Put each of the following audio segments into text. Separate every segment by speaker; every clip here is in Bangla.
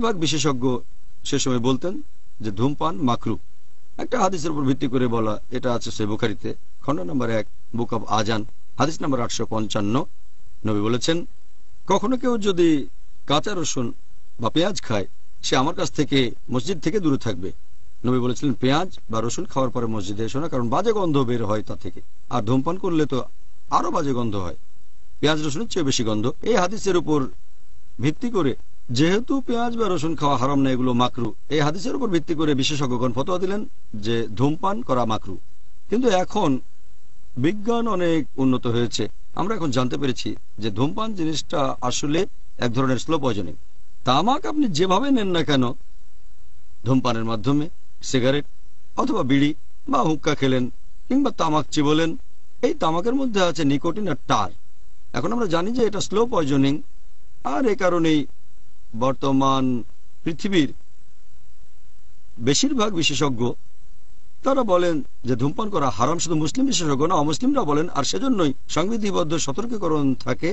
Speaker 1: বেশিরভাগ বিশেষজ্ঞ সে সময় বলতেন যে ধূমপান মাকরু। একটা হাদিসের উপর ভিত্তি করে বলা, এটা আছে সহিহ বুখারীতে খণ্ড নম্বর 1 বুক অব আজান হাদিস নম্বর 855। নবী বলেছেন, কখনো কেউ যদি কাঁচা রসুন বা পেঁয়াজ খায়, সে আমার কাছ থেকে মসজিদ থেকে দূরে থাকবে। নবী বলেছিলেন, পেঁয়াজ বা রসুন খাওয়ার পরে মসজিদে এসো না, কারণ বাজে গন্ধ বের হয় তা থেকে, আর ধূমপান করলে তো আরো বাজে গন্ধ হয়, পেঁয়াজ রসুনের চেয়ে বেশি গন্ধ। এই হাদিসের উপর ভিত্তি করে, যেহেতু পেঁয়াজ বা রসুন খাওয়া হারাম না, এগুলো মাকরু, এই হাদিসের উপর ভিত্তি করে বিশেষজ্ঞগণ ফতোয়া দিলেন যে ধূমপান করা মাকরু। কিন্তু এখন বিজ্ঞান অনেক উন্নত হয়েছে, আমরা এখন জানতে পেরেছি যে ধূমপান জিনিসটা আসলে এক ধরনের স্লো পয়জনিং। তামাক আপনি যেভাবে নেন না কেন, ধূমপানের মাধ্যমে, সিগারেট অথবা বিড়ি বা হুক্কা খেলেন কিংবা তামাক চিবোলেন, এই তামাকের মধ্যে আছে নিকোটিন আর টার। এখন আমরা জানি যে এটা স্লো পয়জনিং, আর এ কারণেই বর্তমান পৃথিবীর বেশিরভাগ বিশেষজ্ঞ তারা বলেন যে ধূমপান করা হারাম। শুধু মুসলিম বিশেষজ্ঞ না, অমুসলিমরা বলেন। আর সেজন্যই সংবিধিবদ্ধ সতর্কীকরণ থাকে,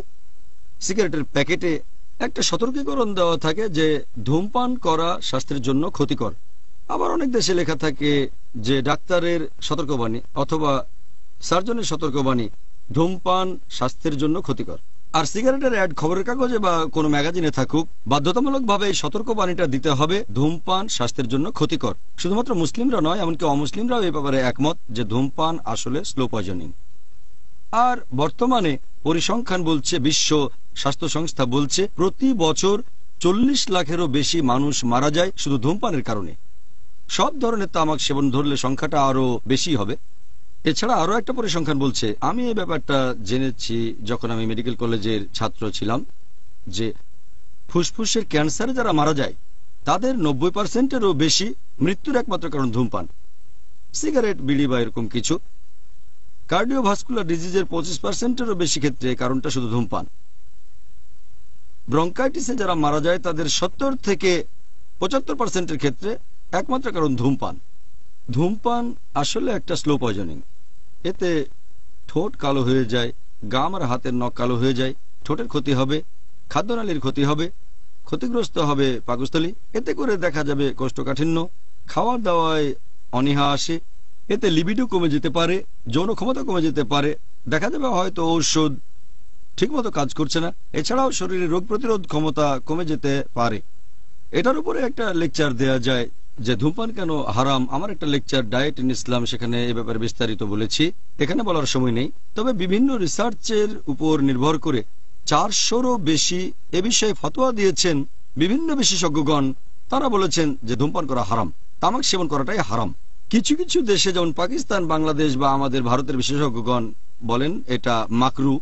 Speaker 1: সিগারেটের প্যাকেটে একটা সতর্কীকরণ দেওয়া থাকে যে ধূমপান করা স্বাস্থ্যের জন্য ক্ষতিকর। আবার অনেক দেশে লেখা থাকে যে ডাক্তারের সতর্কবাণী অথবা সার্জনের সতর্কবাণী, ধূমপান স্বাস্থ্যের জন্য ক্ষতিকর। আর সিগারেটের অ্যাড খবরের কাগজে বা কোনো ম্যাগাজিনে থাকুক, বাধ্যতামূলকভাবে এই সতর্কবাণীটা দিতে হবে, ধূমপান স্বাস্থ্যের জন্য ক্ষতিকর। শুধুমাত্র মুসলিমরা নয়, এমনকি অমুসলিমরাও এই ব্যাপারে একমত যে ধূমপান আসলে স্লো পয়জনিং। আর বর্তমানে পরিসংখ্যান বলছে, বিশ্ব স্বাস্থ্য সংস্থা বলছে, প্রতি বছর 40 লাখেরও বেশি মানুষ মারা যায় শুধু ধূমপানের কারণে। সব ধরনের তামাক সেবন ধরলে সংখ্যাটা আরো বেশি হবে। এছাড়া আরো একটা পরিসংখ্যান বলছে, আমি এই ব্যাপারটা জেনেছি যখন আমি মেডিকেল কলেজের ছাত্র ছিলাম, যে ফুসফুসের ক্যান্সারে যারা মারা যায় তাদের 90%-এরও বেশি মৃত্যুর একমাত্র কারণ ধূমপান। সিগারেট, বিড়ি বা এরকম কিছু। কার্ডিওভাস্কুলার ডিজিজের 25%-এরও বেশি ক্ষেত্রে কারণটা শুধু ধূমপান। ব্রঙ্কাইটিসে যারা মারা যায় তাদের 70 থেকে 75%-এর ক্ষেত্রে একমাত্র কারণ ধূমপান। ধূমপান আসলে একটা স্লো পয়জনিং। এতে ঠোঁট কালো হয়ে যায়, গাম আর হাতের নখ কালো হয়ে যায়, ঠোঁটের ক্ষতি হবে, খাদ্যনালীর ক্ষতি হবে, ক্ষতিগ্রস্ত হবে পাকস্থলী। এতে করে দেখা যাবে কোষ্ঠকাঠিন্য, খাওয়া দাওয়ায় অনীহা আসে, এতে লিবিডো কমে যেতে পারে, যৌন ক্ষমতা কমে যেতে পারে, দেখা যাবে হয়তো ঔষধ ঠিকমতো কাজ করছে না। এছাড়াও শরীরে রোগ প্রতিরোধ ক্ষমতা কমে যেতে পারে। এটার উপরে একটা লেকচার দেয়া যায় যে ধূমপান কেন হারাম। আমার একটা লেকচার ডায়েট ইন ইসলাম, সেখানে এ ব্যাপারে বিস্তারিত বলেছি, এখানে বলার সময় নেই। তবে বিভিন্ন রিসার্চের উপর নির্ভর করে 400-রও বেশি এ বিষয়ে ফতোয়া দিয়েছেন বিভিন্ন বিশেষজ্ঞগণ। তারা বলেছেন যে ধূমপান করা হারাম, তামাক সেবন করাটাই হারাম। কিছু কিছু দেশে যেমন পাকিস্তান, বাংলাদেশ বা আমাদের ভারতের বিশেষজ্ঞগণ বলেন এটা মাকরু,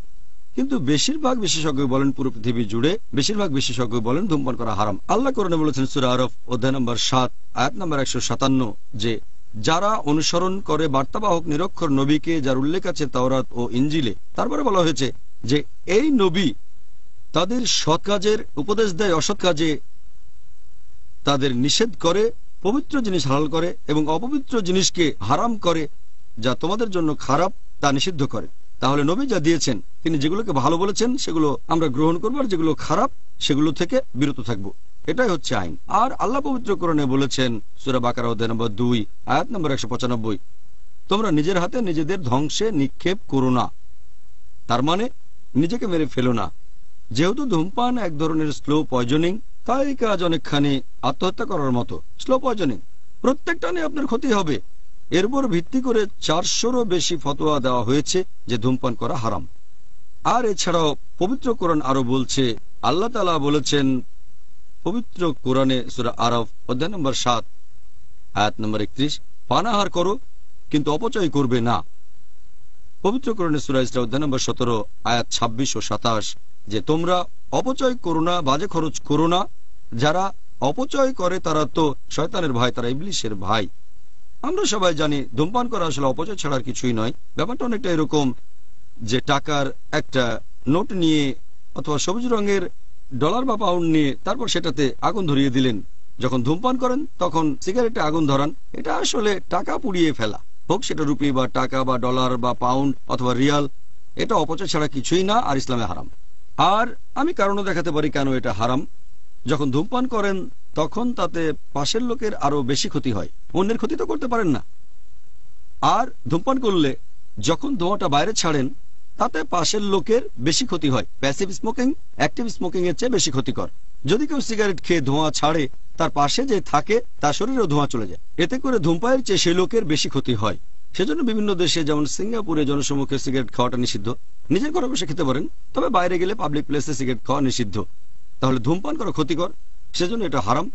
Speaker 1: কিন্তু বেশিরভাগ বিশেষজ্ঞ বলেন, পুরো পৃথিবী জুড়ে বেশিরভাগ বিশেষজ্ঞ বলেন ধূমপান করা হারাম। আল্লাহ কোরআনে বলেছেন সূরা আরফ অধ্যায় নম্বর 7 আয়াত নম্বর 157 যে যারা অনুসরণ করে বার্তাবাহক নিরক্ষর নবীকে, যার উল্লেখ আছে তাওরাত ও ইঞ্জিলে, তারপরে বলা হয়েছে যে এই নবী তাদের সৎ কাজের উপদেশ দেয়, অসৎ কাজে তাদের নিষেধ করে, পবিত্র জিনিস হালাল করে এবং অপবিত্র জিনিসকে হারাম করে, যা তোমাদের জন্য খারাপ তা নিষিদ্ধ করে। তাহলে নবী যা দিয়েছেন, তিনি যেগুলোকে ভালো বলেছেন সেগুলো আমরা গ্রহণ করবো, আর যেগুলো খারাপ সেগুলো থেকে বিরত থাকবো। এটাই হচ্ছে আইন। আর আল্লাহ পবিত্র কোরআনে বলেছেন সূরা বাকারা অধ্যায় নম্বর 2 আয়াত নম্বর 195, তোমরা নিজের হাতে নিজেদের ধ্বংসে নিক্ষেপ করো না, তার মানে নিজেকে মেরে ফেলো না। যেহেতু ধূমপান এক ধরনের স্লো পয়জনিং, তাই কাজ অনেকখানি আত্মহত্যা করার মতো। স্লো পয়জনিং, প্রত্যেকটা নিয়ে আপনার ক্ষতি হবে। এর উপর ভিত্তি করে 400-রও বেশি ফতোয়া দেওয়া হয়েছে যে ধূমপান করা হারাম। আর এছাড়াও পবিত্র কোরআন আরো বলছে, আল্লাহ তাআলা বলেছেন পবিত্র কোরআনে সূরা আরফ অধ্যায় নম্বর 7 আয়াত নম্বর 31, পানাহার করো কিন্তু অপচয় করবে না। পবিত্র কোরআনে সূরা ইসরা অধ্যায় নম্বর 17 আয়াত 26 ও 27 যে তোমরা অপচয় করো না, বাজে খরচ করো না। যারা অপচয় করে তারা তো শয়তানের ভাই, তারা ইবলিসের ভাই। আমরা সবাই জানি ধূমপান করা আসলে অপচয় ছাড়ার কিছুই নয়। ব্যাপারটা অনেকটা এরকম যে টাকার একটা নোট নিয়ে অথবা সবুজ রঙের ডলার বা পাউন্ড নিয়ে তারপর সেটাতে আগুন ধরিয়ে দিলেন। যখন ধূমপান করেন তখন সিগারেটে আগুন ধরান, এটা আসলে টাকা পুড়িয়ে ফেলা, হোক সেটা রুপি বা টাকা বা ডলার বা পাউন্ড অথবা রিয়াল। এটা অপচয় ছাড়া কিছুই না, আর ইসলামে হারাম। আর আমি কারণও দেখাতে পারি কেন এটা হারাম। যখন ধূমপান করেন তখন তাতে পাশের লোকের আরো বেশি ক্ষতি হয়। অন্যের ক্ষতি তো করতে পারেন না। আর ধূমপান করলে যখন ধোঁয়াটা বাইরে ছাড়েন তাতে পাশের লোকের বেশি ক্ষতি হয়। প্যাসিভ স্মোকিং অ্যাক্টিভ স্মোকিং এর চেয়ে বেশি ক্ষতিকর। যদি কেউ সিগারেট খেয়ে ধোঁয়া ছাড়ে, তার পাশে যে থাকে তার শরীরেও ধোঁয়া চলে যায়। এতে করে ধূমপানের চেয়ে সেই লোকের বেশি ক্ষতি হয়। সেজন্য বিভিন্ন দেশে, যেমন সিঙ্গাপুরে, জনসম্মুখে সিগারেট খাওয়াটা নিষিদ্ধ। নিজের ঘরে বসে খেতে পারেন, তবে বাইরে গেলে পাবলিক প্লেসে সিগারেট খাওয়া নিষিদ্ধ। তাহলে ধূমপান করা ক্ষতিকর, সেজন্য এটা হারাম।